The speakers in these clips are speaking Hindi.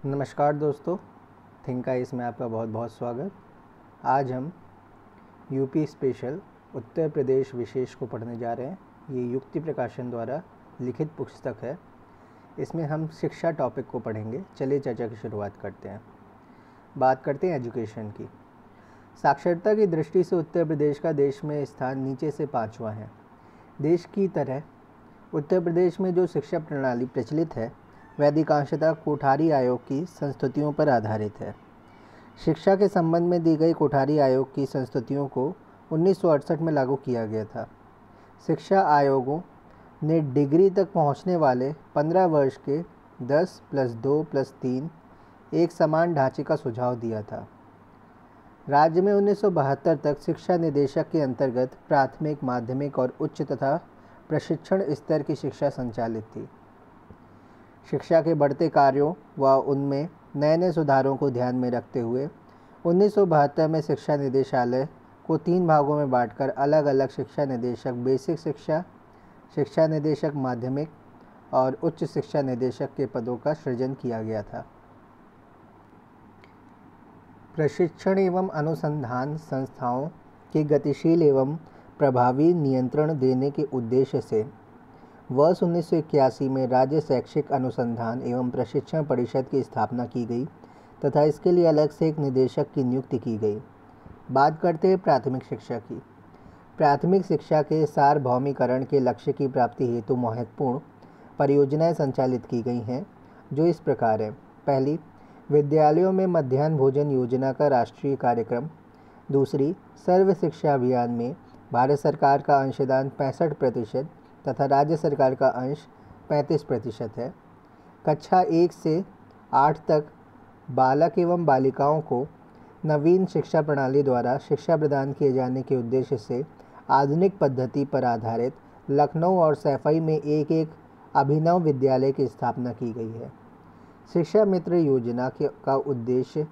नमस्कार दोस्तों, थिंक आइस में आपका बहुत बहुत स्वागत। आज हम यूपी स्पेशल उत्तर प्रदेश विशेष को पढ़ने जा रहे हैं। ये युक्ति प्रकाशन द्वारा लिखित पुस्तक है। इसमें हम शिक्षा टॉपिक को पढ़ेंगे। चलिए चर्चा की शुरुआत करते हैं। बात करते हैं एजुकेशन की। साक्षरता की दृष्टि से उत्तर प्रदेश का देश में स्थान नीचे से 5वां है। देश की तरह उत्तर प्रदेश में जो शिक्षा प्रणाली प्रचलित है वह अधिकांशतः कोठारी आयोग की संस्तुतियों पर आधारित है। शिक्षा के संबंध में दी गई कोठारी आयोग की संस्तुतियों को 1968 में लागू किया गया था। शिक्षा आयोगों ने डिग्री तक पहुंचने वाले 15 वर्ष के 10+2+3 एक समान ढांचे का सुझाव दिया था। राज्य में 1972 तक शिक्षा निदेशक के अंतर्गत प्राथमिक, माध्यमिक और उच्च तथा प्रशिक्षण स्तर की शिक्षा संचालित थी। शिक्षा के बढ़ते कार्यों व उनमें नए नए सुधारों को ध्यान में रखते हुए 1972 में शिक्षा निदेशालय को 3 भागों में बांटकर अलग अलग शिक्षा निदेशक, बेसिक शिक्षा, शिक्षा निदेशक माध्यमिक और उच्च शिक्षा निदेशक के पदों का सृजन किया गया था। प्रशिक्षण एवं अनुसंधान संस्थाओं के गतिशील एवं प्रभावी नियंत्रण देने के उद्देश्य से वर्ष 1981 में राज्य शैक्षिक अनुसंधान एवं प्रशिक्षण परिषद की स्थापना की गई तथा इसके लिए अलग से एक निदेशक की नियुक्ति की गई। बात करते हैं प्राथमिक शिक्षा की। प्राथमिक शिक्षा के सार्वभौमिकरण के लक्ष्य की प्राप्ति हेतु महत्वपूर्ण परियोजनाएं संचालित की गई हैं, जो इस प्रकार है। पहली, विद्यालयों में मध्याह्न भोजन योजना का राष्ट्रीय कार्यक्रम। दूसरी, सर्व शिक्षा अभियान में भारत सरकार का अंशदान 65% तथा राज्य सरकार का अंश 35% है। कक्षा 1 से 8 तक बालक एवं बालिकाओं को नवीन शिक्षा प्रणाली द्वारा शिक्षा प्रदान किए जाने के उद्देश्य से आधुनिक पद्धति पर आधारित लखनऊ और सैफई में एक अभिनव विद्यालय की स्थापना की गई है। शिक्षा मित्र योजना का उद्देश्य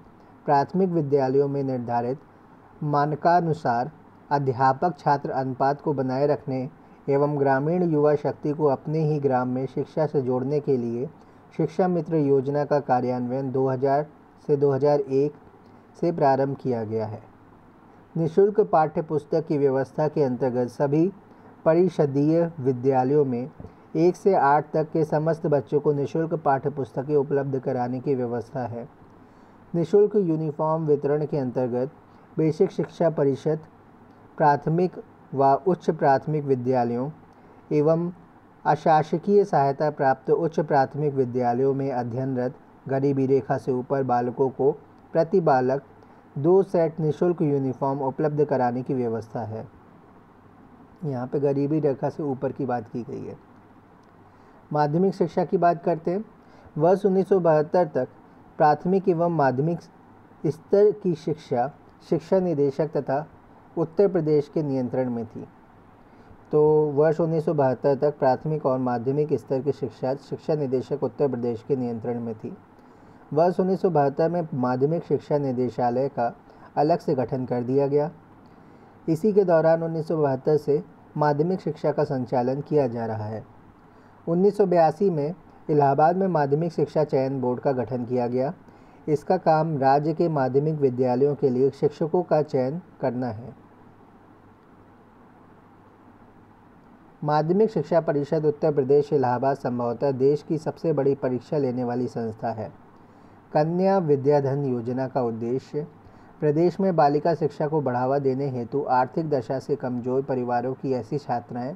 प्राथमिक विद्यालयों में निर्धारित मानकानुसार अध्यापक छात्र अनुपात को बनाए रखने एवं ग्रामीण युवा शक्ति को अपने ही ग्राम में शिक्षा से जोड़ने के लिए शिक्षा मित्र योजना का कार्यान्वयन 2000 से 2001 से प्रारंभ किया गया है। निःशुल्क पाठ्य पुस्तक की व्यवस्था के अंतर्गत सभी परिषदीय विद्यालयों में 1 से 8 तक के समस्त बच्चों को निःशुल्क पाठ्य पुस्तकें उपलब्ध कराने की व्यवस्था है। निःशुल्क यूनिफॉर्म वितरण के अंतर्गत बेसिक शिक्षा परिषद प्राथमिक व उच्च प्राथमिक विद्यालयों एवं अशासकीय सहायता प्राप्त उच्च प्राथमिक विद्यालयों में अध्ययनरत गरीबी रेखा से ऊपर बालकों को प्रति बालक 2 सेट निःशुल्क यूनिफॉर्म उपलब्ध कराने की व्यवस्था है। यहाँ पे गरीबी रेखा से ऊपर की बात की गई है। माध्यमिक शिक्षा की बात करते हैं। वर्ष 1972 तक प्राथमिक एवं माध्यमिक स्तर की शिक्षा शिक्षा निदेशक तथा उत्तर प्रदेश के नियंत्रण में थी। तो वर्ष 1972 तक प्राथमिक और माध्यमिक स्तर की शिक्षा शिक्षा निदेशक उत्तर प्रदेश के नियंत्रण में थी। वर्ष 1972 में माध्यमिक शिक्षा निदेशालय का अलग से गठन कर दिया गया। इसी के दौरान 1972 से माध्यमिक शिक्षा का संचालन किया जा रहा है। 1982 में इलाहाबाद में माध्यमिक शिक्षा चयन बोर्ड का गठन किया गया। इसका काम राज्य के माध्यमिक विद्यालयों के लिए शिक्षकों का चयन करना है। माध्यमिक शिक्षा परिषद उत्तर प्रदेश इलाहाबाद संभवतः देश की सबसे बड़ी परीक्षा लेने वाली संस्था है। कन्या विद्याधन योजना का उद्देश्य प्रदेश में बालिका शिक्षा को बढ़ावा देने हेतु आर्थिक दशा से कमजोर परिवारों की ऐसी छात्राएं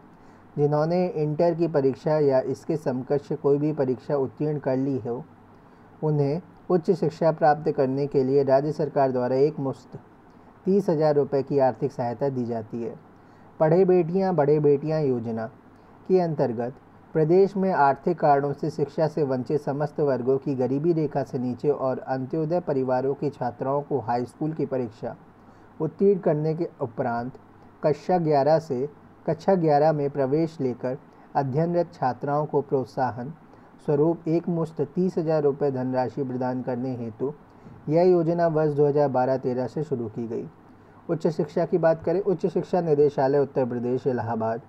जिन्होंने इंटर की परीक्षा या इसके समकक्ष कोई भी परीक्षा उत्तीर्ण कर ली हो, उन्हें उच्च शिक्षा प्राप्त करने के लिए राज्य सरकार द्वारा एक मुश्त 30,000 रुपये की आर्थिक सहायता दी जाती है। पढ़े बेटियां बड़े बेटियां योजना के अंतर्गत प्रदेश में आर्थिक कारणों से शिक्षा से वंचित समस्त वर्गों की गरीबी रेखा से नीचे और अंत्योदय परिवारों की छात्राओं को हाई स्कूल की परीक्षा उत्तीर्ण करने के उपरांत कक्षा 11 में प्रवेश लेकर अध्ययनरत छात्राओं को प्रोत्साहन स्वरूप एक मुश्त 30,000 रुपये धनराशि प्रदान करने हेतु यह योजना वर्ष 2012-13 से शुरू की गई। उच्च शिक्षा की बात करें। उच्च शिक्षा निदेशालय उत्तर प्रदेश इलाहाबाद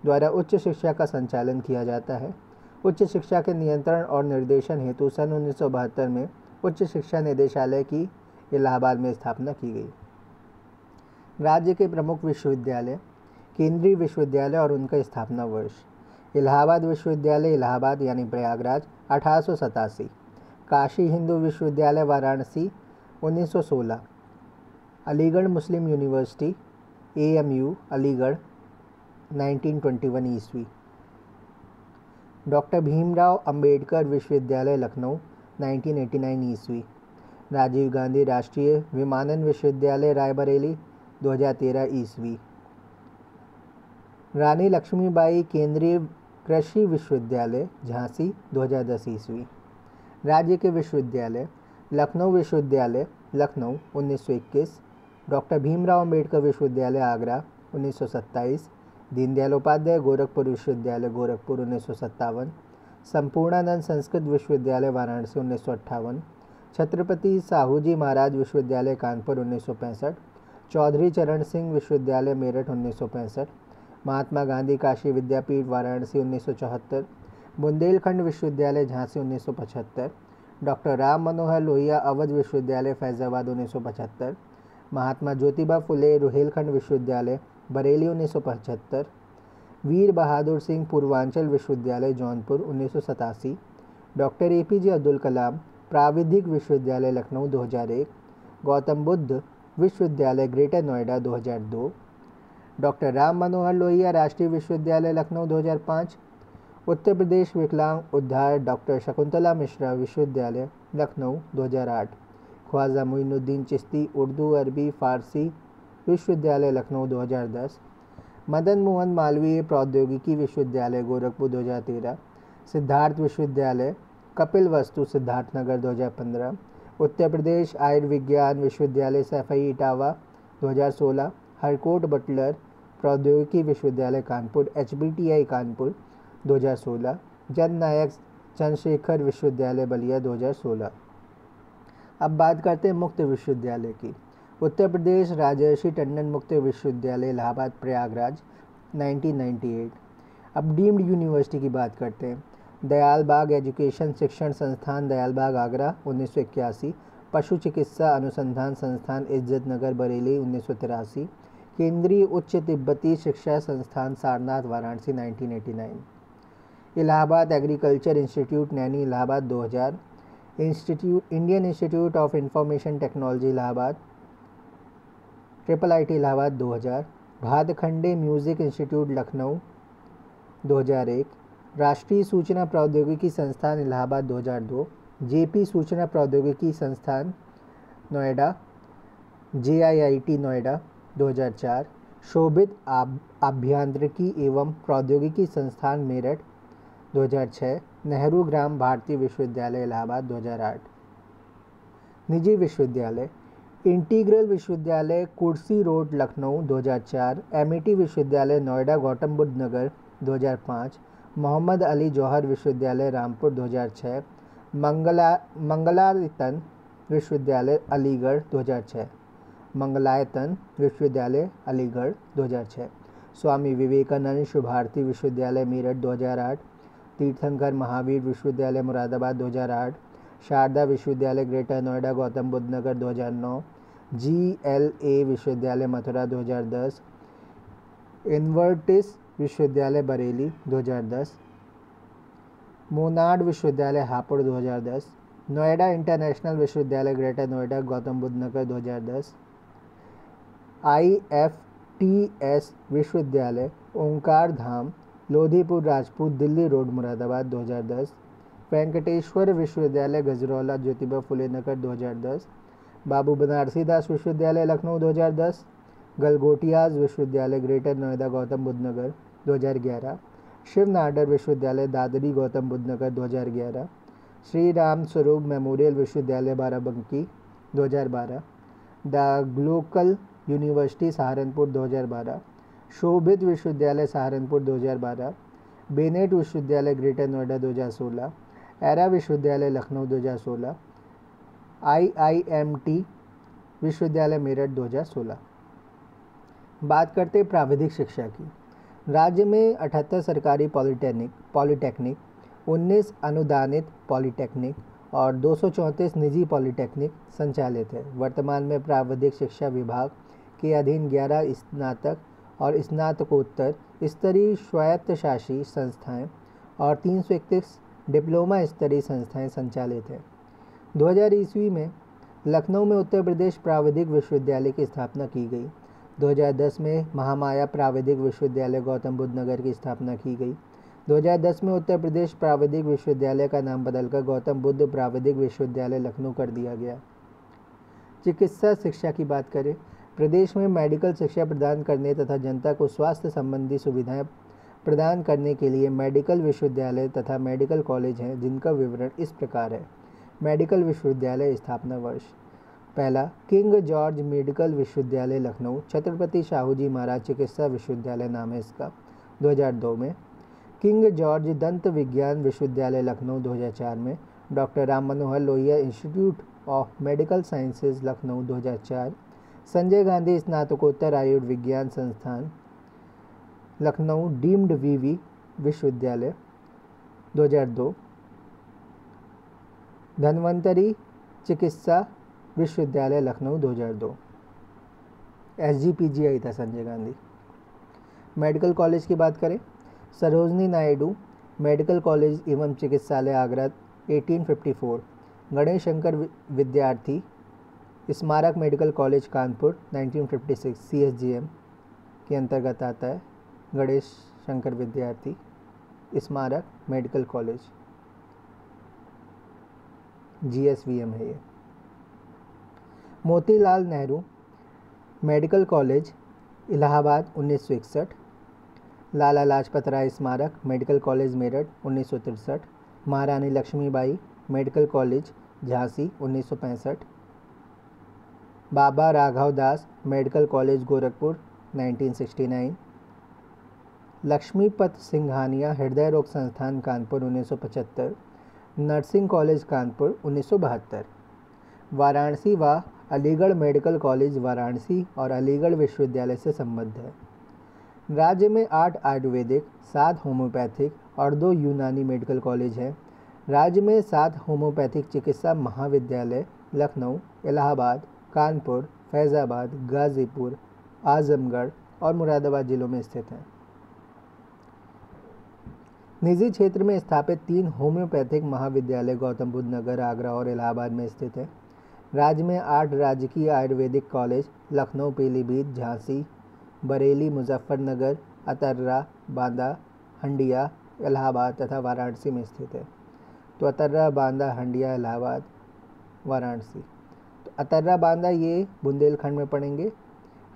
द्वारा उच्च शिक्षा का संचालन किया जाता है। उच्च शिक्षा के नियंत्रण और निर्देशन हेतु सन 1972 में उच्च शिक्षा निदेशालय की इलाहाबाद में स्थापना की गई। राज्य के प्रमुख विश्वविद्यालय, केंद्रीय विश्वविद्यालय और उनका स्थापना वर्ष। इलाहाबाद विश्वविद्यालय इलाहाबाद यानी प्रयागराज 1887, काशी हिंदू विश्वविद्यालय वाराणसी 1916, अलीगढ़ मुस्लिम यूनिवर्सिटी AMU अलीगढ़ 1921 ईस्वी, डॉक्टर भीमराव अंबेडकर विश्वविद्यालय लखनऊ 1989 ईस्वी, राजीव गांधी राष्ट्रीय विमानन विश्वविद्यालय रायबरेली 2013 ईस्वी, रानी लक्ष्मीबाई केंद्रीय कृषि विश्वविद्यालय झांसी 2010 ईस्वी। राज्य के विश्वविद्यालय, लखनऊ विश्वविद्यालय लखनऊ 1921, डॉक्टर भीमराव अंबेडकर विश्वविद्यालय आगरा 1927, दीनदयाल उपाध्याय गोरखपुर विश्वविद्यालय गोरखपुर 1957, संपूर्णानंद संस्कृत विश्वविद्यालय वाराणसी 1958, छत्रपति साहूजी महाराज विश्वविद्यालय कानपुर 1965, चौधरी चरण सिंह विश्वविद्यालय मेरठ 1965, महात्मा गांधी काशी विद्यापीठ वाराणसी 1974, बुंदेलखंड विश्वविद्यालय झांसी 1975, डॉक्टर राम मनोहर लोहिया अवध विश्वविद्यालय फैजाबाद 1975, महात्मा ज्योतिबा फुले रुहेलखंड विश्वविद्यालय बरेली 1975, वीर बहादुर सिंह पूर्वांचल विश्वविद्यालय जौनपुर 1987, डॉक्टर APJ अब्दुल कलाम प्राविधिक विश्वविद्यालय लखनऊ 2001, गौतम बुद्ध विश्वविद्यालय ग्रेटर नोएडा 2002, डॉक्टर राम मनोहर लोहिया राष्ट्रीय विश्वविद्यालय लखनऊ 2005, उत्तर प्रदेश विकलांग उद्धार डॉक्टर शकुंतला मिश्रा विश्वविद्यालय लखनऊ 2008, ख्वाजा मोइनुद्दीन चिश्ती उर्दू अरबी फ़ारसी विश्वविद्यालय लखनऊ 2010, मदन मोहन मालवीय प्रौद्योगिकी विश्वविद्यालय गोरखपुर 2013, सिद्धार्थ विश्वविद्यालय कपिलवस्तु सिद्धार्थनगर 2015, उत्तर प्रदेश आयुर्विज्ञान विश्वविद्यालय सैफई इटावा 2016, हरकोट बटलर प्रौद्योगिकी विश्वविद्यालय कानपुर HBTI कानपुर 2016, जननायक चंद्रशेखर विश्वविद्यालय बलिया 2016। अब बात करते हैं मुक्त विश्वविद्यालय की। उत्तर प्रदेश राजर्षि टंडन मुक्त विश्वविद्यालय इलाहाबाद प्रयागराज 1998। अब डीम्ड यूनिवर्सिटी की बात करते हैं। दयाल बाग एजुकेशन शिक्षण संस्थान दयालबाग आगरा 1981, पशु चिकित्सा अनुसंधान संस्थान इज्जत नगर बरेली 1983, केंद्रीय उच्च तिब्बती शिक्षा संस्थान Sarnath Varanasi 1989, Allahabad Agriculture Institute Naini Allahabad 2000, Indian Institute of Information Technology Allahabad IIIT Allahabad 2000, Bhatkhande Music Institute Lucknow 2001, राष्ट्रीय सूचना प्रौद्योगिकी संस्थान इलाहाबाद 2002, JP सूचना प्रौद्योगिकी संस्थान नोएडा JIIT नोएडा 2004, शोभित अभियांत्रिकी एवं प्रौद्योगिकी संस्थान मेरठ 2006, नेहरू ग्राम भारतीय विश्वविद्यालय इलाहाबाद 2008। निजी विश्वविद्यालय, इंटीग्रल विश्वविद्यालय कुर्सी रोड लखनऊ 2004, MET विश्वविद्यालय नोएडा गौतम बुद्ध नगर 2005, मोहम्मद अली जौहर विश्वविद्यालय रामपुर 2006, मंगलायतन विश्वविद्यालय अलीगढ़ 2006, मंगलायतन विश्वविद्यालय अलीगढ़ 2006, स्वामी विवेकानंद शुभारती विश्वविद्यालय मेरठ 2008, तीर्थंकर महावीर विश्वविद्यालय मुरादाबाद 2008, शारदा विश्वविद्यालय ग्रेटर नोएडा गौतम बुद्ध नगर 2009, GLA विश्वविद्यालय मथुरा 2010, इन्वर्टिस विश्वविद्यालय बरेली 2010, मोनार्ड विश्वविद्यालय हापुड़ 2010, नोएडा इंटरनेशनल विश्वविद्यालय ग्रेटर नोएडा गौतम बुद्ध नगर 2010, IFTS विश्वविद्यालय ओंकार धाम लोधीपुर राजपूत दिल्ली रोड मुरादाबाद 2010, वेंकटेश्वर विश्वविद्यालय गजरौला ज्योतिबा फुले नगर 2010, बाबू बनारसी दास विश्वविद्यालय लखनऊ 2010, गलगोटियाज विश्वविद्यालय ग्रेटर नोएडा गौतम बुद्ध नगर 2011, शिव नाडर विश्वविद्यालय दादरी गौतम बुद्ध नगर 2011, श्री राम स्वरूप मेमोरियल विश्वविद्यालय Barabanki 2012, the Glocal university Saharanpur 2012, शोभित विश्वविद्यालय सहारनपुर 2012, बेनेट विश्वविद्यालय ग्रेटर नोएडा 2016, एरा विश्वविद्यालय लखनऊ 2016, IIMT विश्वविद्यालय मेरठ 2016। बात करते हैं प्राविधिक शिक्षा की। राज्य में 78 सरकारी पॉलिटेक्निक, 19 अनुदानित पॉलिटेक्निक और 234 निजी पॉलिटेक्निक संचालित है। वर्तमान में प्राविधिक शिक्षा विभाग के अधीन 11 स्नातक और स्नातकोत्तर स्तरीय स्वायत्तशासी संस्थाएं और 331 डिप्लोमा स्तरीय संस्थाएं संचालित हैं। 2000 ईस्वी में लखनऊ में उत्तर प्रदेश प्राविधिक विश्वविद्यालय की स्थापना की गई। 2010 में महामाया प्राविधिक विश्वविद्यालय गौतम बुद्ध नगर की स्थापना की गई। 2010 में उत्तर प्रदेश प्राविधिक विश्वविद्यालय का नाम बदलकर गौतम बुद्ध प्राविधिक विश्वविद्यालय लखनऊ कर दिया गया। चिकित्सा शिक्षा की बात करें, प्रदेश में मेडिकल शिक्षा प्रदान करने तथा जनता को स्वास्थ्य संबंधी सुविधाएं प्रदान करने के लिए मेडिकल विश्वविद्यालय तथा मेडिकल कॉलेज हैं, जिनका विवरण इस प्रकार है। मेडिकल विश्वविद्यालय स्थापना वर्ष: पहला, किंग जॉर्ज मेडिकल विश्वविद्यालय लखनऊ, छत्रपति शाहूजी महाराज चिकित्सा विश्वविद्यालय नाम है इसका। 2002 में किंग जॉर्ज दंत विज्ञान विश्वविद्यालय लखनऊ। 2004 में doctor Ram Manohar Lohia institute of medical sciences Lucknow. 2004 Sanjay Gandhi स्नातकोत्तर आयुर्विज्ञान संस्थान लखनऊ डीम्ड वीवी विश्वविद्यालय। 2002 धन्वंतरी चिकित्सा विश्वविद्यालय लखनऊ। 2002 SGPGI था संजय गांधी। मेडिकल कॉलेज की बात करें, सरोजनी नायडू मेडिकल कॉलेज एवं चिकित्सालय आगरा 1854, गणेश शंकर विद्यार्थी स्मारक मेडिकल कॉलेज कानपुर 1956 CSGM के अंतर्गत आता है। गणेश शंकर विद्यार्थी स्मारक मेडिकल कॉलेज GSVM है ये। मोतीलाल नेहरू मेडिकल कॉलेज इलाहाबाद 1961, लाला लाजपत राय स्मारक मेडिकल कॉलेज मेरठ 1963, महारानी लक्ष्मीबाई मेडिकल कॉलेज झांसी 1965, बाबा राघव दास मेडिकल कॉलेज गोरखपुर 1969, लक्ष्मीपत सिंघानिया हृदय रोग संस्थान कानपुर 1975, नर्सिंग कॉलेज कानपुर 1972, वाराणसी व अलीगढ़ मेडिकल कॉलेज वाराणसी और अलीगढ़ विश्वविद्यालय से संबद्ध है। राज्य में 8 आयुर्वेदिक, 7 होम्योपैथिक और 2 यूनानी मेडिकल कॉलेज हैं। राज्य में 7 होम्योपैथिक चिकित्सा महाविद्यालय लखनऊ, इलाहाबाद, कानपुर, फैज़ाबाद, गाज़ीपुर, आज़मगढ़ और मुरादाबाद जिलों में स्थित हैं। निजी क्षेत्र में स्थापित 3 होम्योपैथिक महाविद्यालय गौतम बुद्ध नगर, आगरा और इलाहाबाद में स्थित हैं। राज्य में 8 राजकीय आयुर्वेदिक कॉलेज लखनऊ, पीलीभीत, झांसी, बरेली, मुजफ्फरनगर, अतर्रा, बांदा, हंडिया, इलाहाबाद तथा वाराणसी में स्थित है। तो अतर्रा, बांदा, हंडिया, इलाहाबाद, वाराणसी। तो अतर्रा, बांदा ये बुंदेलखंड में पड़ेंगे,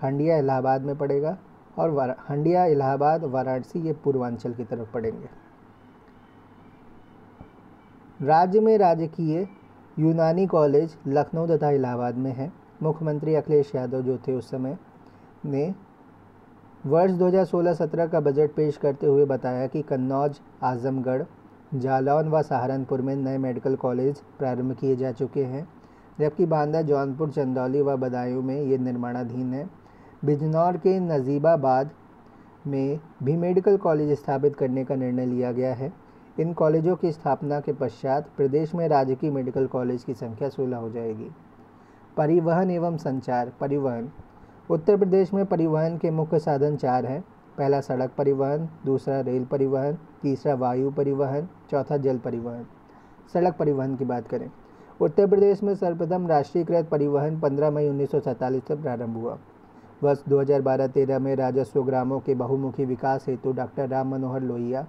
हंडिया इलाहाबाद में पड़ेगा और हंडिया, इलाहाबाद, वाराणसी ये पूर्वांचल की तरफ पड़ेंगे। राज्य में राजकीय यूनानी कॉलेज लखनऊ तथा इलाहाबाद में है। मुख्यमंत्री अखिलेश यादव जो थे उस समय ने वर्ष 2016-17 का बजट पेश करते हुए बताया कि कन्नौज, आजमगढ़, जालौन व सहारनपुर में नए मेडिकल कॉलेज प्रारंभ किए जा चुके हैं, जबकि बांदा, जौनपुर, चंदौली व बदायूं में ये निर्माणाधीन है। बिजनौर के नजीबाबाद में भी मेडिकल कॉलेज स्थापित करने का निर्णय लिया गया है। इन कॉलेजों की स्थापना के पश्चात प्रदेश में राजकीय मेडिकल कॉलेज की संख्या 16 हो जाएगी। परिवहन एवं संचार। परिवहन उत्तर प्रदेश में परिवहन के मुख्य साधन 4 हैं। पहला सड़क परिवहन, दूसरा रेल परिवहन, तीसरा वायु परिवहन, चौथा जल परिवहन। सड़क परिवहन की बात करें, उत्तर प्रदेश में सर्वप्रथम राष्ट्रीयकृत परिवहन 15 मई 1947 से प्रारंभ हुआ। वर्ष 2012-13 में राजस्व ग्रामों के बहुमुखी विकास हेतु डॉक्टर राम मनोहर लोहिया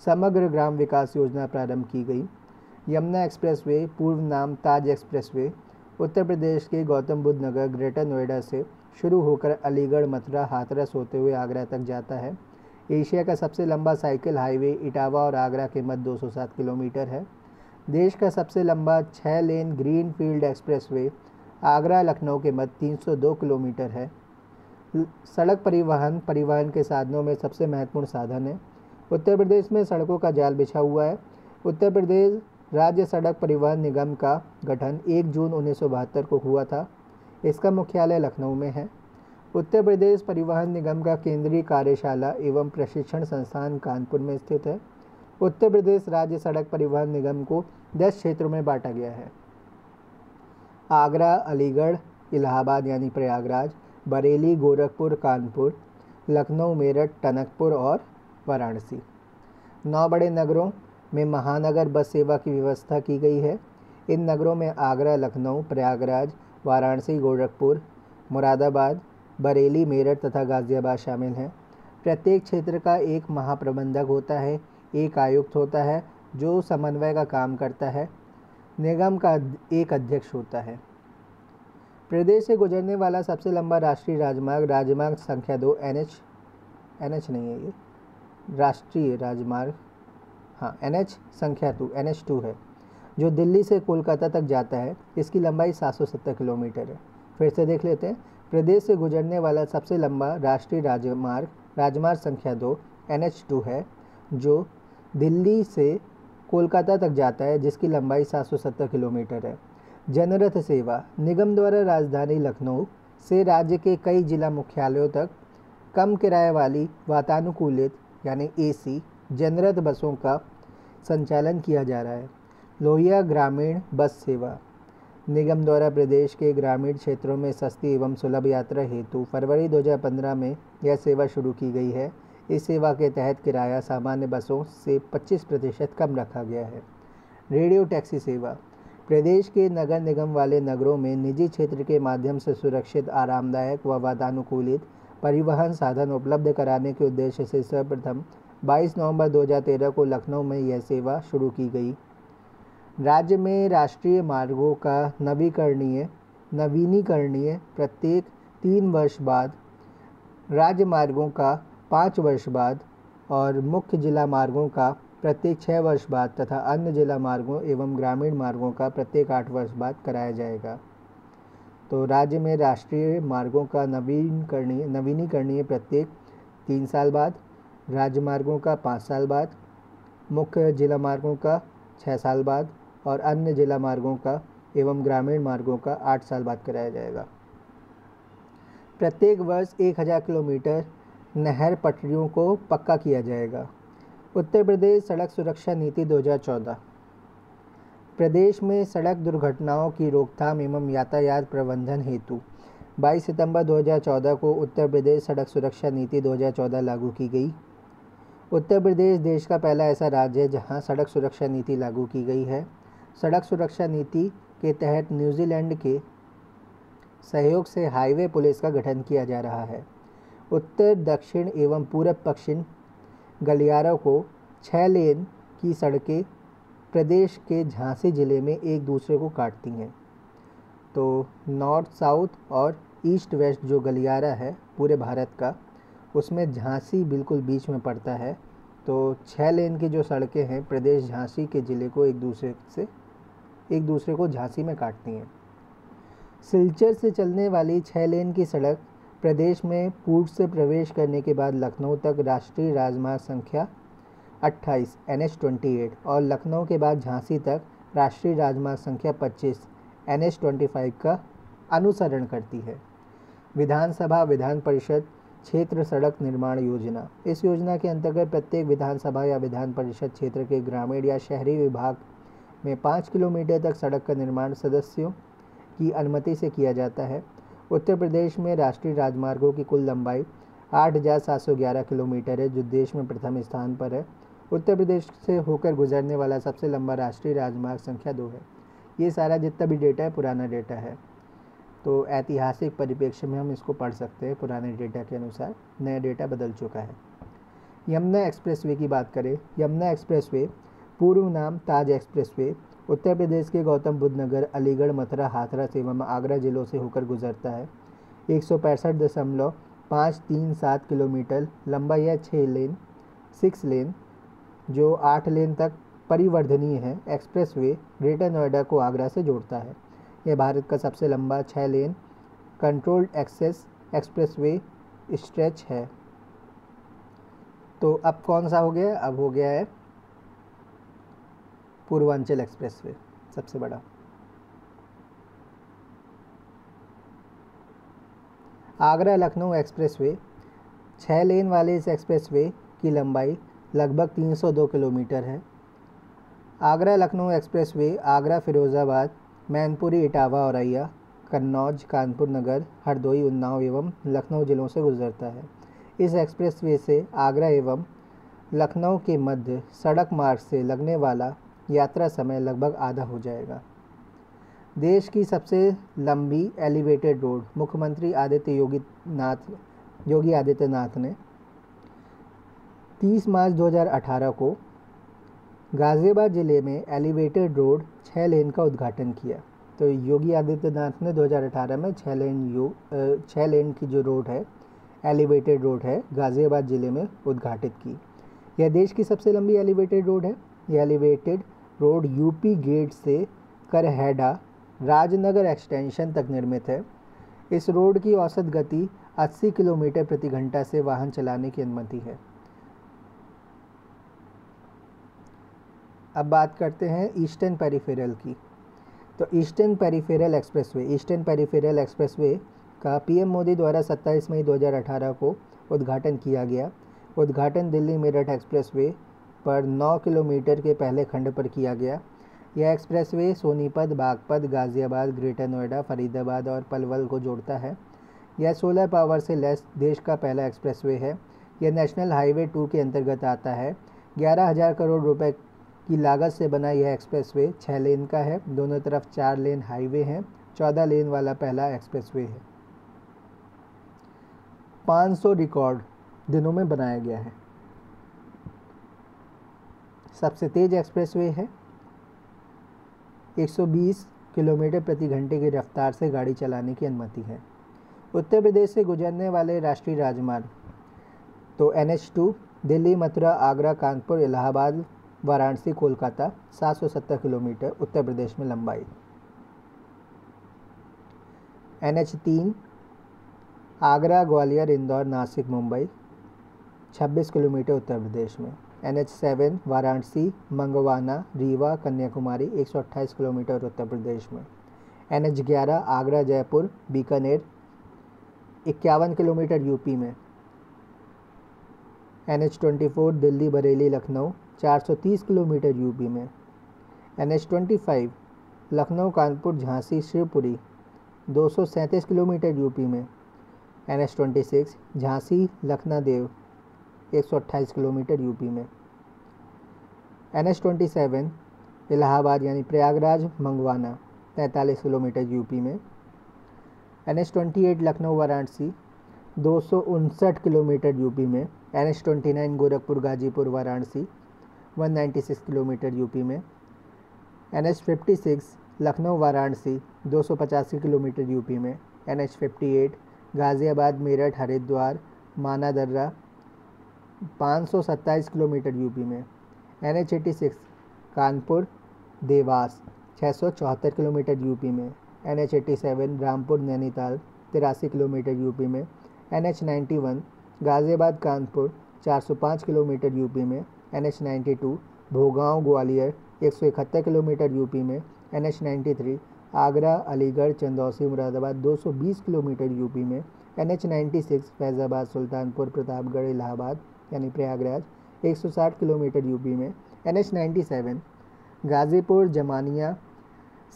समग्र ग्राम विकास योजना प्रारंभ की गई। यमुना एक्सप्रेसवे, पूर्व नाम ताज एक्सप्रेसवे, उत्तर प्रदेश के गौतम बुद्ध नगर, ग्रेटर नोएडा से शुरू होकर अलीगढ़, मथुरा, हाथरस होते हुए आगरा तक जाता है। एशिया का सबसे लंबा साइकिल हाईवे इटावा और आगरा के मध्य 207 किलोमीटर है। देश का सबसे लंबा 6 लेन green field expressway Agra Lucknow के मध्य 302 किलोमीटर है। सड़क परिवहन परिवहन के साधनों में सबसे महत्वपूर्ण साधन है। उत्तर प्रदेश में सड़कों का जाल बिछा हुआ है। उत्तर प्रदेश राज्य सड़क परिवहन निगम का गठन 1 जून 1972 को हुआ था। इसका मुख्यालय लखनऊ में है। उत्तर प्रदेश परिवहन निगम का केंद्रीय कार्यशाला एवं प्रशिक्षण संस्थान कानपुर में स्थित है। उत्तर प्रदेश राज्य सड़क परिवहन निगम को 10 क्षेत्रों में बांटा गया है। आगरा, अलीगढ़, इलाहाबाद यानी प्रयागराज, बरेली, गोरखपुर, कानपुर, लखनऊ, मेरठ, टनकपुर और वाराणसी। 9 बड़े नगरों में महानगर बस सेवा की व्यवस्था की गई है। इन नगरों में आगरा, लखनऊ, प्रयागराज, वाराणसी, गोरखपुर, मुरादाबाद, बरेली, मेरठ तथा गाज़ियाबाद शामिल हैं। प्रत्येक क्षेत्र का एक महाप्रबंधक होता है, एक आयुक्त होता है जो समन्वय का काम करता है। निगम का एक अध्यक्ष होता है। प्रदेश से गुजरने वाला सबसे लंबा राष्ट्रीय राजमार्ग राजमार्ग संख्या 2 NH नहीं है, ये राष्ट्रीय राजमार्ग, हाँ NH संख्या 2 NH2 है, जो दिल्ली से कोलकाता तक जाता है। इसकी लंबाई 770 किलोमीटर है। फिर से देख लेते हैं। प्रदेश से गुजरने वाला सबसे लंबा राष्ट्रीय राजमार्ग राजमार्ग संख्या 2 NH2 है, जो दिल्ली से कोलकाता तक जाता है, जिसकी लंबाई 770 किलोमीटर है। जनरथ सेवा निगम द्वारा राजधानी लखनऊ से राज्य के कई जिला मुख्यालयों तक कम किराए वाली वातानुकूलित यानी AC जनरथ बसों का संचालन किया जा रहा है। लोहिया ग्रामीण बस सेवा निगम द्वारा प्रदेश के ग्रामीण क्षेत्रों में सस्ती एवं सुलभ यात्रा हेतु फरवरी 2015 में यह सेवा शुरू की गई है। इस सेवा के तहत किराया सामान्य बसों से 25% कम रखा गया है। रेडियो टैक्सी सेवा प्रदेश के नगर निगम वाले नगरों में निजी क्षेत्र के माध्यम से सुरक्षित, आरामदायक व वातानुकूलित परिवहन साधन उपलब्ध कराने के उद्देश्य से सर्वप्रथम 22 नवंबर 2013 को लखनऊ में यह सेवा शुरू की गई। राज्य में राष्ट्रीय मार्गों का नवीनीकरणीय प्रत्येक 3 वर्ष बाद, राज्य मार्गों का 5 वर्ष बाद और मुख्य जिला मार्गों का प्रत्येक 6 वर्ष बाद तथा अन्य जिला मार्गों एवं ग्रामीण मार्गों का प्रत्येक 8 वर्ष बाद कराया जाएगा। तो राज्य में राष्ट्रीय मार्गों का नवीनीकरणीय प्रत्येक 3 साल बाद, राज्य मार्गों का 5 साल बाद, मुख्य जिला मार्गों का 6 साल बाद और अन्य जिला मार्गों का एवं ग्रामीण मार्गों का 8 साल बाद कराया जाएगा। प्रत्येक वर्ष 1000 किलोमीटर नहर पटरियों को पक्का किया जाएगा। उत्तर प्रदेश सड़क सुरक्षा नीति 2014 प्रदेश में सड़क दुर्घटनाओं की रोकथाम एवं यातायात प्रबंधन हेतु 22 सितंबर 2014 को उत्तर प्रदेश सड़क सुरक्षा नीति 2014 लागू की गई। उत्तर प्रदेश देश का पहला ऐसा राज्य है जहां सड़क सुरक्षा नीति लागू की गई है। सड़क सुरक्षा नीति के तहत न्यूजीलैंड के सहयोग से हाईवे पुलिस का गठन किया जा रहा है। उत्तर, दक्षिण एवं पूर्व पश्चिम गलियारों को 6 लेन की सड़कें प्रदेश के झांसी जिले में एक दूसरे को काटती हैं। तो नॉर्थ साउथ और ईस्ट वेस्ट जो गलियारा है पूरे भारत का, उसमें झांसी बिल्कुल बीच में पड़ता है। तो 6 लेन की जो सड़कें हैं प्रदेश झांसी के ज़िले को एक दूसरे को झांसी में काटती हैं। सिलचर से चलने वाली 6 लेन की सड़क प्रदेश में पूर्व से प्रवेश करने के बाद लखनऊ तक राष्ट्रीय राजमार्ग संख्या 28 NH28 और लखनऊ के बाद झांसी तक राष्ट्रीय राजमार्ग संख्या 25 NH25 का अनुसरण करती है। विधानसभा विधान परिषद क्षेत्र सड़क निर्माण योजना, इस योजना के अंतर्गत प्रत्येक विधानसभा या विधान परिषद क्षेत्र के ग्रामीण या शहरी विभाग में 5 किलोमीटर तक सड़क का निर्माण सदस्यों की अनुमति से किया जाता है। उत्तर प्रदेश में राष्ट्रीय राजमार्गों की कुल लंबाई 8,711 किलोमीटर है, जो देश में प्रथम स्थान पर है। उत्तर प्रदेश से होकर गुजरने वाला सबसे लंबा राष्ट्रीय राजमार्ग संख्या 2 है। ये सारा जितना भी डेटा है पुराना डेटा है, तो ऐतिहासिक परिप्रेक्ष्य में हम इसको पढ़ सकते हैं। पुराने डेटा के अनुसार नया डेटा बदल चुका है। यमुना एक्सप्रेसवे की बात करें, यमुना एक्सप्रेसवे पूर्व नाम ताज एक्सप्रेसवे उत्तर प्रदेश के गौतम बुद्ध नगर, अलीगढ़, मथुरा, हाथरस एवं आगरा जिलों से होकर गुजरता है। 165.537 किलोमीटर लंबा यह 6 लेन जो 8 लेन तक परिवर्धनीय है एक्सप्रेसवे ग्रेटर नोएडा को आगरा से जोड़ता है। यह भारत का सबसे लंबा 6 लेन कंट्रोल्ड एक्सेस एक्सप्रेसवे स्ट्रेच है। तो अब कौन सा हो गया? अब हो गया है पूर्वांचल एक्सप्रेसवे सबसे बड़ा। आगरा लखनऊ एक्सप्रेसवे 6 लेन वाले इस एक्सप्रेसवे की लंबाई लगभग 302 किलोमीटर है। आगरा लखनऊ एक्सप्रेसवे आगरा फिरोज़ाबाद, मैनपुरी, इटावा, औरैया, कन्नौज, कानपुर नगर, हरदोई, उन्नाव एवं लखनऊ जिलों से गुजरता है। इस एक्सप्रेसवे से आगरा एवं लखनऊ के मध्य सड़क मार्ग से लगने वाला यात्रा समय लगभग आधा हो जाएगा। देश की सबसे लंबी एलिवेटेड रोड मुख्यमंत्री योगी आदित्यनाथ ने 30 मार्च 2018 को गाज़ियाबाद ज़िले में एलिवेटेड रोड 6 लेन का उद्घाटन किया। तो योगी आदित्यनाथ ने 2018 में 6 लेन की जो रोड है, एलिवेटेड रोड है, गाज़ियाबाद ज़िले में उद्घाटित की। यह देश की सबसे लंबी एलिवेटेड रोड है। यह एलिवेटेड रोड यूपी गेट से करहेड़ा राजनगर एक्सटेंशन तक निर्मित है। इस रोड की औसत गति 80 किलोमीटर प्रति घंटा से वाहन चलाने की अनुमति है। अब बात करते हैं ईस्टर्न पेरिफेरल की। तो ईस्टर्न पेरिफेरल एक्सप्रेसवे का पीएम मोदी द्वारा 27 मई 2018 को उद्घाटन किया गया। उद्घाटन दिल्ली मेरठ एक्सप्रेसवे पर 9 किलोमीटर के पहले खंड पर किया गया। यह एक्सप्रेसवे सोनीपत, बागपत, गाज़ियाबाद, ग्रेटर नोएडा, फरीदाबाद और पलवल को जोड़ता है। यह सोलर पावर से लैस देश का पहला एक्सप्रेसवे है। यह नेशनल हाईवे 2 के अंतर्गत आता है। 11,000 करोड़ रुपए की लागत से बना यह एक्सप्रेसवे 6 लेन का है। दोनों तरफ 4 लेन हाईवे हैं। 14 लेन वाला पहला एक्सप्रेसवे है। 500 रिकॉर्ड दिनों में बनाया गया है। सबसे तेज एक्सप्रेसवे है। 120 किलोमीटर प्रति घंटे की रफ्तार से गाड़ी चलाने की अनुमति है। उत्तर प्रदेश से गुजरने वाले राष्ट्रीय राजमार्ग तो NH2 दिल्ली, मथुरा, आगरा, कानपुर, इलाहाबाद, वाराणसी, कोलकाता 770 किलोमीटर उत्तर प्रदेश में लंबाई। NH3 आगरा, ग्वालियर, इंदौर, नासिक, मुंबई 26 किलोमीटर उत्तर प्रदेश में। NH7 वाराणसी, मंगवाना, रीवा, कन्याकुमारी 128 किलोमीटर उत्तर प्रदेश में। NH11 Agra, Jaipur, Bikaner 51 kilometre UP में। NH24 Delhi, Bareilly, Lucknow 430 kilometre UP में। NH25 Lucknow, Kanpur, Jhansi, Shivpuri 237 kilometre UP में। NH26 Jhansi, Lakhandev 128 kilometre UP में। NH27 इलाहाबाद यानी प्रयागराज, मंगवाना 43 किलोमीटर यूपी में। NH28 Lucknow, Varanasi 259 kilometre UP में। NH29 Gorakhpur, Ghazipur, Varanasi 196 kilometre UP में। NH56 Lucknow, Varanasi 285 kilometre UP में। NH58 Ghaziabad, Meerut, Haridwar, Manadarra 527 kilometre UP में। NH86 Kanpur, Dewas 674 kilometre UP में। NH87 Rampur, Nainital 83 kilometre UP में। NH91 Ghaziabad, Kanpur 405 kilometre UP में। NH92 Bhogaon, Gwalior 171 kilometre UP में। NH93 Agra, Aligarh, Chandausi, Moradabad 220 kilometre UP में। NH96 फैज़ाबाद, सुल्तानपुर, प्रतापगढ़, इलाहाबाद यानी प्रयागराज 160 किलोमीटर यूपी में। NH97 गाज़ीपुर, जमानिया,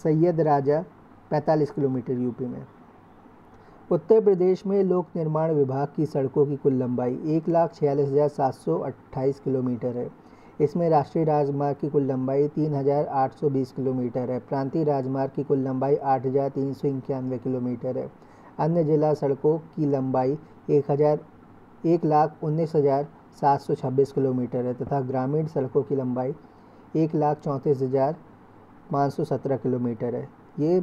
सैयद राजा 45 किलोमीटर यूपी में। उत्तर प्रदेश में लोक निर्माण विभाग की सड़कों की कुल लंबाई 1,46,728 किलोमीटर है। इसमें राष्ट्रीय राजमार्ग की कुल लंबाई 3,820 किलोमीटर है। प्रांतीय राजमार्ग की कुल लंबाई 8,391 किलोमीटर है। अन्य जिला सड़कों की लंबाई 1,19,726 किलोमीटर है तथा ग्रामीण सड़कों की लंबाई 1,34,517 किलोमीटर है। ये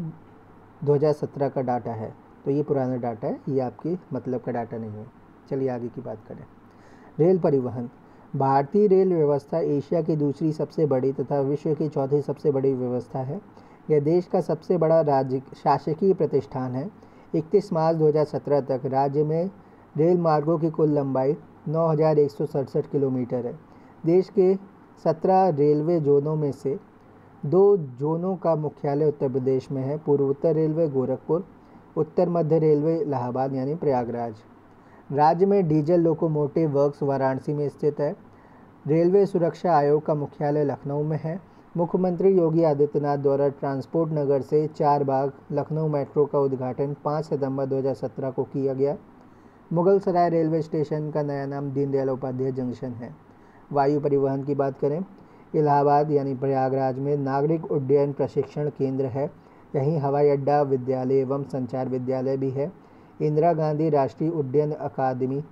2017 का डाटा है, तो ये पुराना डाटा है, ये आपकी मतलब का डाटा नहीं है। चलिए आगे की बात करें। रेल परिवहन। भारतीय रेल व्यवस्था एशिया की दूसरी सबसे बड़ी तथा विश्व की चौथी सबसे बड़ी व्यवस्था है। यह देश का सबसे बड़ा राज्य शासकीय प्रतिष्ठान है। 31 मार्च 2017 तक राज्य में रेल मार्गों की कुल लंबाई 9,167 किलोमीटर है। देश के 17 रेलवे जोनों में से 2 जोनों का मुख्यालय उत्तर प्रदेश में है। पूर्वोत्तर रेलवे गोरखपुर, उत्तर मध्य रेलवे इलाहाबाद यानी प्रयागराज। राज्य में डीजल लोकोमोटिव वर्क्स वाराणसी में स्थित है। रेलवे सुरक्षा आयोग का मुख्यालय लखनऊ में है। मुख्यमंत्री योगी आदित्यनाथ द्वारा ट्रांसपोर्ट नगर से 4 बाग लखनऊ मेट्रो का उद्घाटन 5 सितंबर 2017 को किया गया। मुगल सराय रेलवे स्टेशन का नया नाम दीनदयाल उपाध्याय जंक्शन है। वायु परिवहन की बात करें, इलाहाबाद यानी प्रयागराज में नागरिक उड्डयन प्रशिक्षण केंद्र है। यहीं हवाई अड्डा, विद्यालय एवं संचार विद्यालय भी है। इंदिरा गांधी राष्ट्रीय उड्डयन अकादमी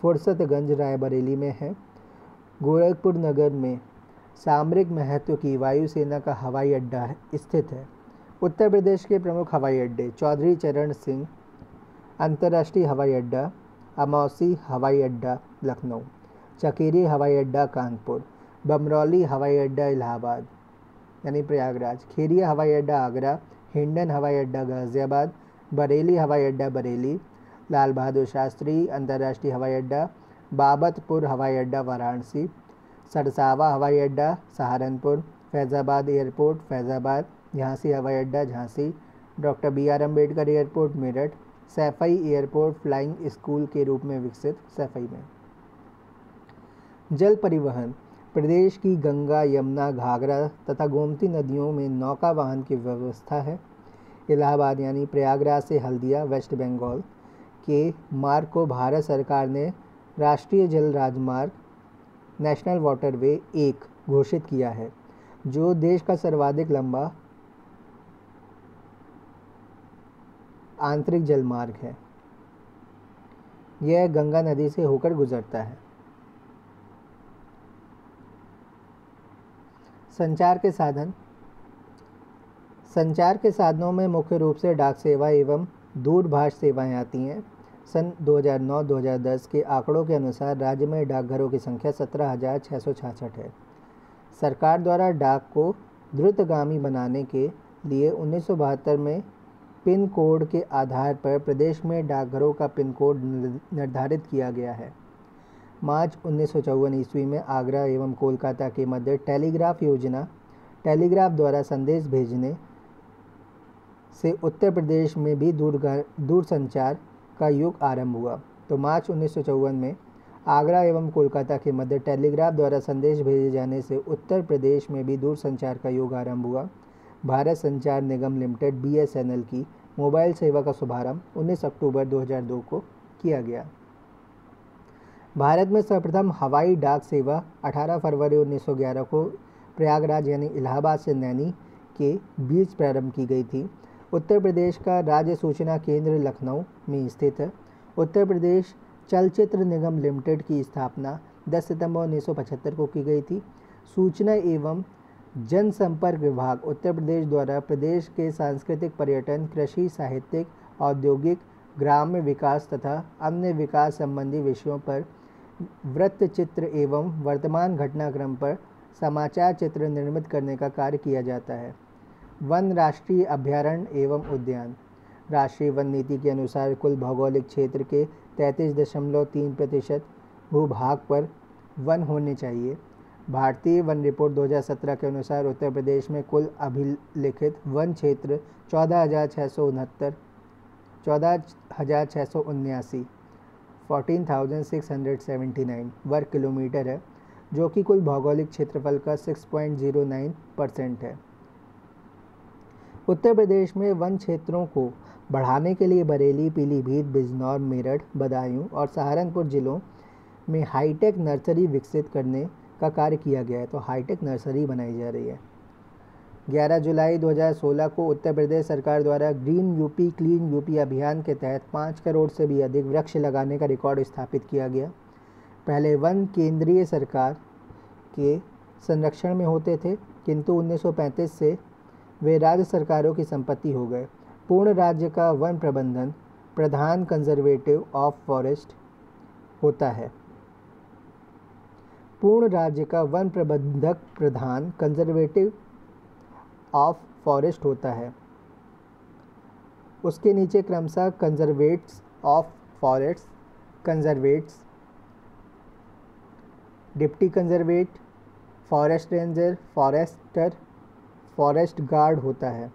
फुर्सतगंज रायबरेली में है। गोरखपुर नगर में सामरिक महत्व की वायुसेना का हवाई अड्डा स्थित है। उत्तर प्रदेश के प्रमुख हवाई अड्डे: चौधरी चरण सिंह अंतर्राष्ट्रीय हवाई अड्डा, अमौसी हवाई अड्डा लखनऊ, चकेरी हवाई अड्डा कानपुर, बमरौली हवाई अड्डा इलाहाबाद यानी प्रयागराज, खेरिया हवाई अड्डा आगरा, हिंडन हवाई अड्डा गाजियाबाद, बरेली हवाई अड्डा बरेली, लाल बहादुर शास्त्री अंतर्राष्ट्रीय हवाई अड्डा, बाबतपुर हवाई अड्डा वाराणसी, सरसावा हवाई अड्डा सहारनपुर, फैज़ाबाद एयरपोर्ट फैज़ाबाद, झांसी हवाई अड्डा Jhansi, doctor BR Ambedkar airport Meerut, Saifai airport flying school के रूप में विकसित सैफई में। जल परिवहन: प्रदेश की गंगा, यमुना, घाघरा तथा गोमती नदियों में नौका वाहन की व्यवस्था है। इलाहाबाद यानी प्रयागराज से हल्दिया वेस्ट बंगाल के मार्ग को भारत सरकार ने राष्ट्रीय जल राजमार्ग नेशनल वाटरवे 1 घोषित किया है, जो देश का सर्वाधिक लंबा आंतरिक जलमार्ग है। यह गंगा नदी से होकर गुजरता है। संचार के साधन: संचार के साधनों में मुख्य रूप से डाक सेवा एवं दूरभाष सेवाएं आती हैं। सन 2009-2010 के आंकड़ों के अनुसार राज्य में डाकघरों की संख्या 17,666 है। सरकार द्वारा डाक को द्रुतगामी बनाने के लिए 1972 में पिन कोड के आधार पर प्रदेश में डाकघरों का पिन कोड निर्धारित किया गया है। मार्च 1954 ईस्वी में आगरा एवं कोलकाता के मध्य टेलीग्राफ योजना टेलीग्राफ द्वारा संदेश भेजने से उत्तर प्रदेश में भी दूरसंचार का युग आरंभ हुआ। तो मार्च 1954 में आगरा एवं कोलकाता के मध्य टेलीग्राफ द्वारा संदेश भेजे जाने से उत्तर प्रदेश में भी दूरसंचार का युग आरंभ हुआ। भारत संचार निगम लिमिटेड BSNL की मोबाइल सेवा का शुभारंभ 19 अक्टूबर 2002 को किया गया। भारत में सर्वप्रथम हवाई डाक सेवा 18 फरवरी 1911 को प्रयागराज यानी इलाहाबाद से नैनी के बीच प्रारंभ की गई थी। उत्तर प्रदेश का राज्य सूचना केंद्र लखनऊ में स्थित है। उत्तर प्रदेश चलचित्र निगम लिमिटेड की स्थापना 10 सितंबर 1975 को की गई थी। सूचना एवं जनसंपर्क विभाग उत्तर प्रदेश द्वारा प्रदेश के सांस्कृतिक, पर्यटन, कृषि, साहित्यिक, औद्योगिक, ग्राम्य विकास तथा अन्य विकास संबंधी विषयों पर वृत्तचित्र एवं वर्तमान घटनाक्रम पर समाचार चित्र निर्मित करने का कार्य किया जाता है। वन राष्ट्रीय अभयारण्य एवं उद्यान: राष्ट्रीय वन नीति के अनुसार कुल भौगोलिक क्षेत्र के 33.3% भूभाग पर वन होने चाहिए। भारतीय वन रिपोर्ट 2017 के अनुसार उत्तर प्रदेश में कुल अभिलेखित वन क्षेत्र 14,679 14,679 वर्ग किलोमीटर है, जो कि कुल भौगोलिक क्षेत्रफल का 6.09% है। उत्तर प्रदेश में वन क्षेत्रों को बढ़ाने के लिए बरेली, पीलीभीत, बिजनौर, मेरठ, बदायूं और सहारनपुर जिलों में हाईटेक नर्सरी विकसित करने का कार्य किया गया है। तो हाईटेक नर्सरी बनाई जा रही है। 11 जुलाई 2016 को उत्तर प्रदेश सरकार द्वारा ग्रीन यूपी क्लीन यूपी अभियान के तहत 5 करोड़ से भी अधिक वृक्ष लगाने का रिकॉर्ड स्थापित किया गया। पहले वन केंद्रीय सरकार के संरक्षण में होते थे, किंतु 1935 से वे राज्य सरकारों की संपत्ति हो गए। पूर्ण राज्य का वन प्रबंधन प्रधान कंजर्वेटिव ऑफ फॉरेस्ट होता है। पूर्ण राज्य का वन प्रबंधक प्रधान कंजर्वेटिव ऑफ फॉरेस्ट होता है। उसके नीचे क्रमशः conservators of forest, conservators, deputy conservator, forest ranger, forester, forest guard होता है।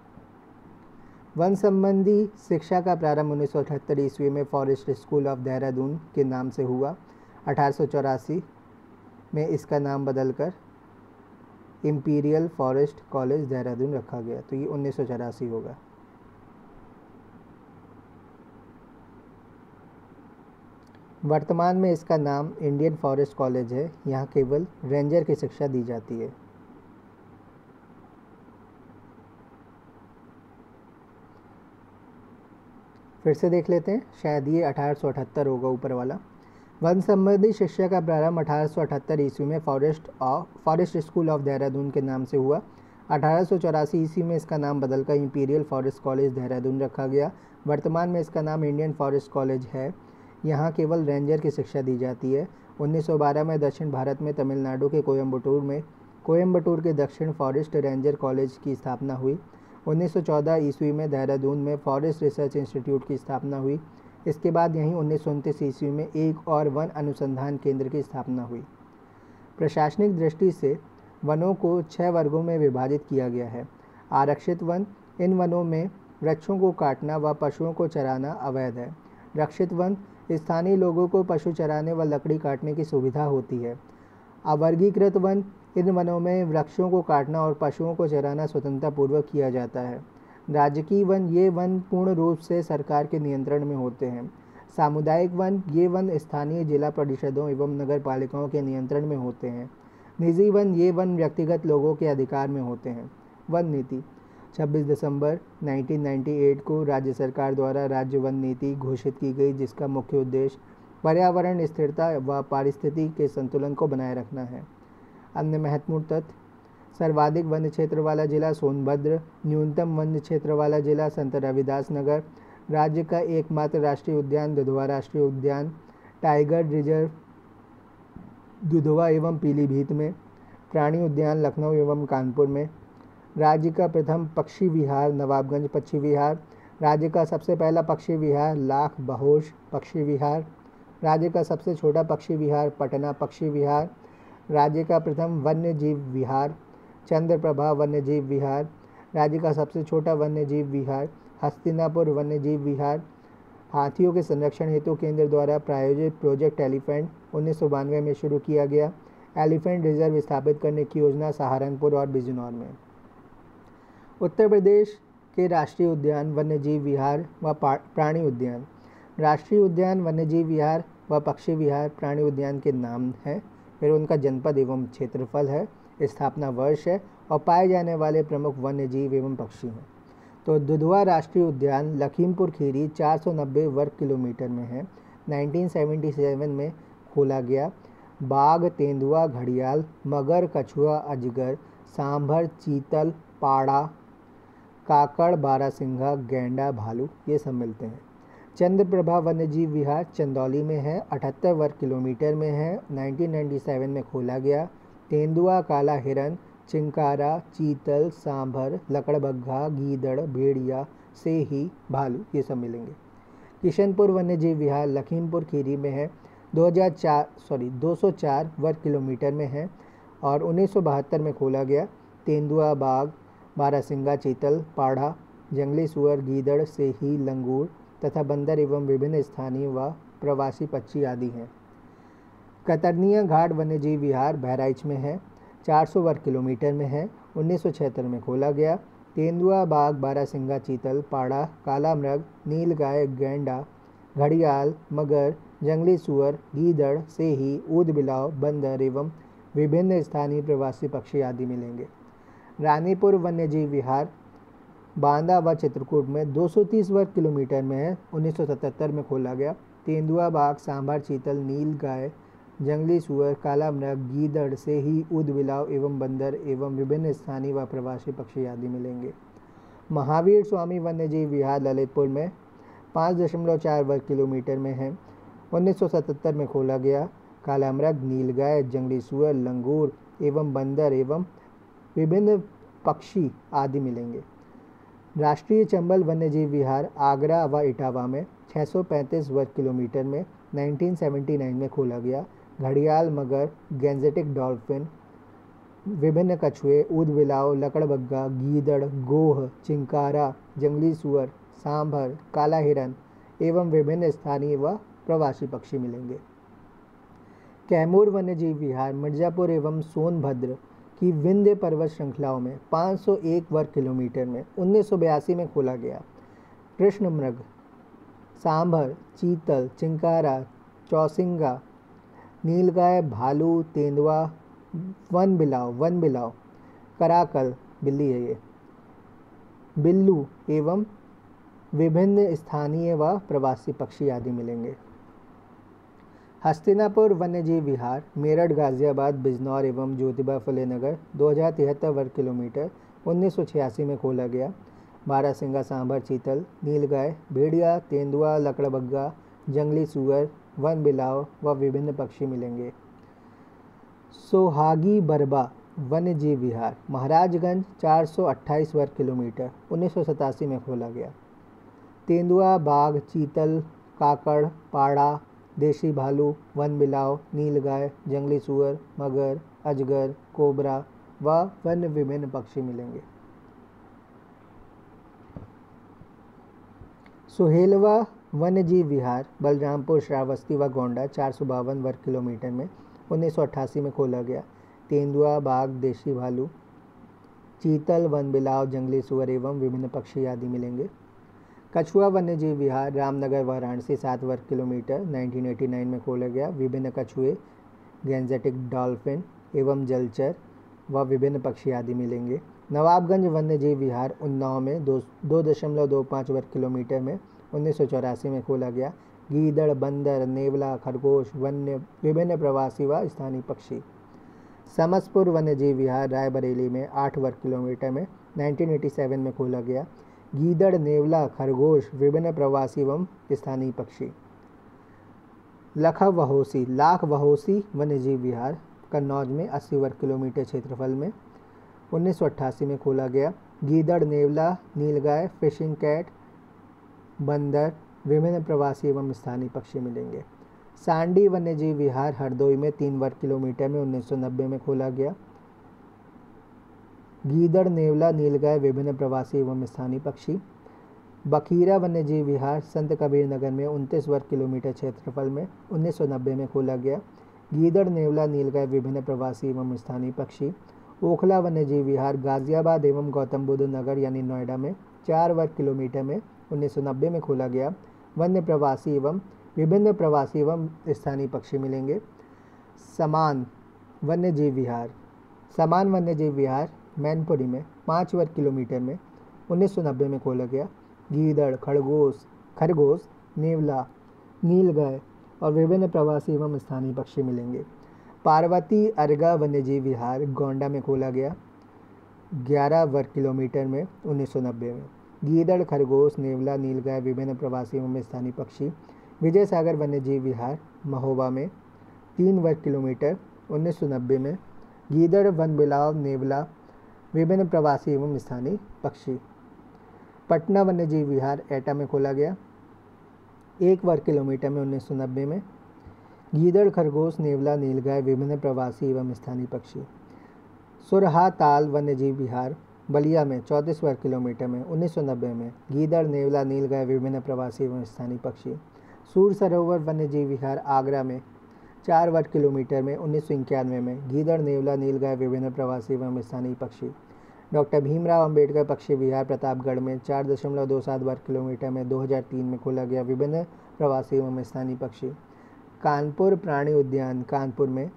वन संबंधी शिक्षा का प्रारंभ 1978 ईस्वी में फॉरेस्ट स्कूल ऑफ देहरादून के नाम से हुआ। 1884 में इसका नाम बदलकर इंपीरियल फॉरेस्ट कॉलेज देहरादून रखा गया। तो ये 1984 होगा। वर्तमान में इसका नाम इंडियन फॉरेस्ट कॉलेज है। यहाँ केवल रेंजर की शिक्षा दी जाती है। फिर से देख लेते हैं, शायद ये 1878 होगा ऊपर वाला। वन संबंधी शिक्षा का प्रारंभ 1878 ईस्वी में फॉरेस्ट स्कूल ऑफ देहरादून के नाम से हुआ। 1884 ईस्वी में इसका नाम बदलकर इंपीरियल फॉरेस्ट कॉलेज देहरादून रखा गया। वर्तमान में इसका नाम इंडियन फॉरेस्ट कॉलेज है। यहाँ केवल रेंजर की शिक्षा दी जाती है। 1912 में दक्षिण भारत में तमिलनाडु के कोयम्बटूर के दक्षिण फॉरेस्ट रेंजर कॉलेज की स्थापना हुई। 1914 ईस्वी में देहरादून में फॉरेस्ट रिसर्च इंस्टीट्यूट की स्थापना हुई। इसके बाद यहीं 1929 ईस्वी में एक और वन अनुसंधान केंद्र की स्थापना हुई। प्रशासनिक दृष्टि से वनों को 6 वर्गों में विभाजित किया गया है। आरक्षित वन, इन वनों में वृक्षों को काटना व पशुओं को चराना अवैध है। रक्षित वन, स्थानीय लोगों को पशु चराने व लकड़ी काटने की सुविधा होती है। अवर्गीकृत वन, इन वनों में वृक्षों को काटना और पशुओं को चराना स्वतंत्रतापूर्वक किया जाता है। राजकीय वन, ये वन पूर्ण रूप से सरकार के नियंत्रण में होते हैं। सामुदायिक वन, ये वन स्थानीय जिला परिषदों एवं नगर पालिकाओं के नियंत्रण में होते हैं। निजी वन, ये वन व्यक्तिगत लोगों के अधिकार में होते हैं। वन नीति 26 दिसंबर 1998 को राज्य सरकार द्वारा राज्य वन नीति घोषित की गई, जिसका मुख्य उद्देश्य पर्यावरण स्थिरता व पारिस्थितिकी के संतुलन को बनाए रखना है। अन्य महत्वपूर्ण तथ्य: सर्वाधिक वन क्षेत्र वाला जिला सोनभद्र, न्यूनतम वन क्षेत्र वाला जिला संत रविदास नगर, राज्य का एकमात्र राष्ट्रीय उद्यान दुधवा राष्ट्रीय उद्यान, टाइगर रिजर्व दुधवा एवं पीलीभीत में, प्राणी उद्यान लखनऊ एवं कानपुर में, राज्य का प्रथम पक्षी विहार नवाबगंज पक्षी विहार, राज्य का सबसे पहला पक्षी विहार लाख बहोश पक्षी विहार, राज्य का सबसे छोटा पक्षी विहार पटना पक्षी विहार, राज्य का प्रथम वन्य जीव विहार चंद्रप्रभा वन्य जीव विहार, राज्य का सबसे छोटा वन्य जीव विहार हस्तिनापुर वन्य जीव विहार। हाथियों के संरक्षण हेतु केंद्र द्वारा प्रायोजित प्रोजेक्ट एलिफेंट 1992 में शुरू किया गया। एलिफेंट रिजर्व स्थापित करने की योजना सहारनपुर और बिजनौर में। उत्तर प्रदेश के राष्ट्रीय उद्यान वन्यजीव विहार व प्राणी उद्यान। राष्ट्रीय उद्यान वन्यजीव विहार व पक्षी विहार प्राणी उद्यान के नाम हैं। फिर उनका जनपद एवं क्षेत्रफल है, स्थापना वर्ष है और पाए जाने वाले प्रमुख वन्यजीव एवं पक्षी हैं। तो दुधवा राष्ट्रीय उद्यान लखीमपुर खीरी 490 वर्ग किलोमीटर में है। 1977 में खोला गया। बाघ, तेंदुआ, घड़ियाल, मगर, कछुआ, अजगर, सांभर, चीतल, पाड़ा, काकड़, बारहसिंघा, गैंडा, भालू ये सब मिलते हैं। चंद्रप्रभा वन्यजीव विहार चंदौली में है, 78 वर्ग किलोमीटर में है। 1997 में खोला गया। तेंदुआ, काला हिरन, चिंकारा, चीतल, सांभर, लकड़बग्घा, गीदड़, भेड़िया, सेही, भालू ये सब मिलेंगे। किशनपुर वन्यजीव विहार लखीमपुर खीरी में है, 204 वर्ग किलोमीटर में है और 1972 में खोला गया। तेंदुआ, बाघ, बारहसिंगा, चीतल, पाढ़ा, जंगली सुअर, गीदड़, सेही, लंगूर तथा बंदर एवं विभिन्न स्थानीय व प्रवासी पक्षी आदि हैं। कतरनिया घाट वन्यजीव विहार बहराइच में है, 400 वर्ग किलोमीटर में है। 1976 में खोला गया। तेंदुआ, बाघ, बारहसिंगा, चीतल, पाड़ा, काला मृग, नीलगाय, गैंडा, घड़ियाल, मगर, जंगली सुअर, गीदड़, सेही, ऊदबिलाव, बंदर एवं विभिन्न स्थानीय प्रवासी पक्षी आदि मिलेंगे। रानीपुर वन्यजीव विहार बांदा व चित्रकूट में 230 वर्ग किलोमीटर में है। 1977 में खोला गया। तेंदुआ, बाघ, सांभर, चीतल, नीलगाय, जंगली सुअर, काला मृग, गीदड़, सेही, ऊदबिलाव एवं बंदर एवं विभिन्न स्थानीय व प्रवासी पक्षी आदि मिलेंगे। महावीर स्वामी वन्यजीव विहार ललितपुर में 5.4 वर्ग किलोमीटर में है। 1977 में खोला गया। काला मृग, नीलगाय, जंगली सुअर, लंगूर एवं बंदर एवं विभिन्न पक्षी आदि मिलेंगे। राष्ट्रीय चंबल वन्यजीव विहार आगरा व इटावा में 635 वर्ग किलोमीटर में 1979 में खोला गया। घड़ियाल, मगर, गैंजेटिक डॉल्फिन, विभिन्न कछुए, ऊदबिलाव, लकड़बग्घा, गीदड़, गोह, चिंकारा, जंगली सुअर, सांभर, काला हिरन एवं विभिन्न स्थानीय व प्रवासी पक्षी मिलेंगे। कैमूर वन्यजीव विहार मिर्जापुर एवं सोनभद्र कि विंध्य पर्वत श्रृंखलाओं में 501 वर्ग किलोमीटर में 1982 में खोला गया कृष्णमृग, सांभर, चीतल, चिंकारा, चौसिंगा, नीलगाय, भालू, तेंदुआ, वन बिलाव, कराकल बिल्ली है ये, बिल्लू एवं विभिन्न स्थानीय व प्रवासी पक्षी आदि मिलेंगे। हस्तिनापुर वन्यजीव विहार मेरठ, गाजियाबाद, बिजनौर एवं ज्योतिबा फुले नगर 2073 वर्ग किलोमीटर 1986 में खोला गया। बारहसिंगा, सांभर, चीतल, नीलगाय, भेड़िया, तेंदुआ, लकड़बग्गा, जंगली सूअर, वन बिलाव व विभिन्न पक्षी मिलेंगे। सोहागी बरबा वन्यजीव विहार महाराजगंज 428 वर्ग किलोमीटर 1987 में खोला गया। तेंदुआ, बाघ, चीतल, काकड़, पाड़ा, देशी भालू, वन बिलाव, नीलगाय, जंगली सूअर, मगर, अजगर, कोबरा व वन्य विभिन्न पक्षी मिलेंगे। सुहेलवा वन्यजीव विहार बलरामपुर, श्रावस्ती व गोंडा 452 वर्ग किलोमीटर में 1988 में खोला गया। तेंदुआ, बाघ, देशी भालू, चीतल, वन बिलाव, जंगली सूअर एवं विभिन्न पक्षी आदि मिलेंगे। कछुआ वन्यजीव विहार रामनगर, वाराणसी 7 वर्ग किलोमीटर 1989 में खोला गया। विभिन्न कछुए, गैंजेटिक डॉल्फिन एवं जलचर व विभिन्न पक्षी आदि मिलेंगे। नवाबगंज वन्यजीव विहार उन्नाव में 2.25 वर्ग किलोमीटर में 1984 में खोला गया। गीदड़, बंदर, नेवला, खरगोश, वन्य विभिन्न प्रवासी व स्थानीय पक्षी। समसपुर वन्यजीव विहार रायबरेली में 8 वर्ग किलोमीटर में 1987 में खोला गया। गीदड़, नेवला, खरगोश, विभिन्न प्रवासी एवं स्थानीय पक्षी। लाख वहोसी वन्यजीव विहार कन्नौज में 80 वर्ग किलोमीटर क्षेत्रफल में 1988 में खोला गया। गीदड़, नेवला, नीलगाय, फिशिंग कैट, बंदर, विभिन्न प्रवासी एवं स्थानीय पक्षी मिलेंगे। सांडी वन्यजीव विहार हरदोई में 3 वर्ग किलोमीटर में 1990 में खोला गया। गीदड़, नेवला, नीलगाय, विभिन्न प्रवासी एवं स्थानीय पक्षी। बखीरा वन्यजीव विहार संत कबीर नगर में 29 वर्ग किलोमीटर क्षेत्रफल में 1990 में खोला गया। गीदड़, नेवला, नीलगाय, विभिन्न प्रवासी एवं स्थानीय पक्षी। ओखला वन्यजीव विहार गाजियाबाद एवं गौतम बुद्ध नगर यानी नोएडा में 4 वर्ग किलोमीटर में 1990 में खोला गया। वन्य प्रवासी एवं विभिन्न प्रवासी एवं स्थानीय पक्षी मिलेंगे। समान वन्यजीव विहार मैनपुरी में 5 वर्ग किलोमीटर में 1990 में खोला गया। गीदड़, खरगोश, नेवला, नीलगाय और विभिन्न प्रवासी एवं स्थानीय पक्षी मिलेंगे। पार्वती अर्गा वन्यजीव विहार गोंडा में खोला गया 11 वर्ग किलोमीटर में 1990 में। गीदड़, खरगोश, नेवला, नीलगाय, विभिन्न प्रवासी एवं स्थानीय पक्षी। विजय सागर वन्यजीव विहार महोबा में 3 वर्ग किलोमीटर 1990 में। गीदड़, वन बिलाव, नेवला, विभिन्न प्रवासी एवं स्थानीय पक्षी। पटना वन्यजीव विहार एटा में खोला गया 1 वर्ग किलोमीटर में 1990 में। गीदड़, खरगोश, नेवला, नीलगाय, विभिन्न प्रवासी एवं स्थानीय पक्षी। सुरहा ताल वन्यजीव विहार बलिया में 34 वर्ग किलोमीटर में 1990 में। गीदड़, नेवला, नीलगाय, विभिन्न प्रवासी एवं स्थानीय पक्षी। सूर सरोवर वन्यजीव विहार आगरा में 4 वर्ग किलोमीटर में 1991 में। गीदड़, नेवला, नीलगाय, विभिन्न प्रवासी एवं स्थानीय पक्षी। डॉक्टर भीमराव अंबेडकर पक्षी विहार प्रतापगढ़ में 4.27 वर्ग किलोमीटर में 2003 में खोला गया। विभिन्न प्रवासी एवं स्थानीय पक्षी। कानपुर प्राणी उद्यान कानपुर में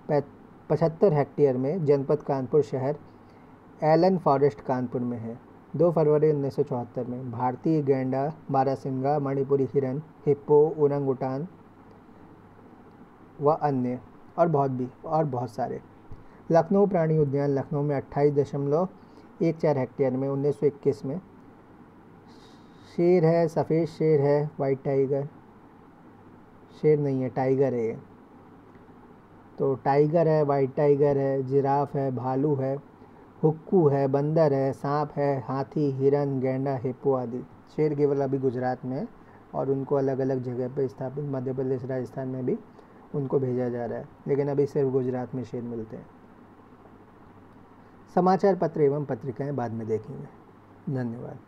75 हेक्टेयर में जनपद कानपुर शहर एलन फॉरेस्ट कानपुर में है। 2 फरवरी 1974 में। भारतीय गैंडा, बारहसिंगा, मणिपुरी हिरन, हिप्पो, ओरंगुटान व अन्य और बहुत सारे। लखनऊ प्राणी उद्यान लखनऊ में 28.14 हेक्टेयर में 1921 में। शेर है, सफ़ेद शेर है, वाइट टाइगर, शेर नहीं है, टाइगर है ये। तो टाइगर है, वाइट टाइगर है, जिराफ है, भालू है, हुक्कू है, बंदर है, सांप है, हाथी, हिरन, गैंडा, हिप्पो आदि। शेर केवल अभी गुजरात में है और उनको अलग अलग जगह पर स्थापित मध्य प्रदेश, राजस्थान में भी उनको भेजा जा रहा है, लेकिन अभी सिर्फ गुजरात में शेर मिलते हैं। समाचार पत्र एवं पत्रिकाएं बाद में देखेंगे। धन्यवाद।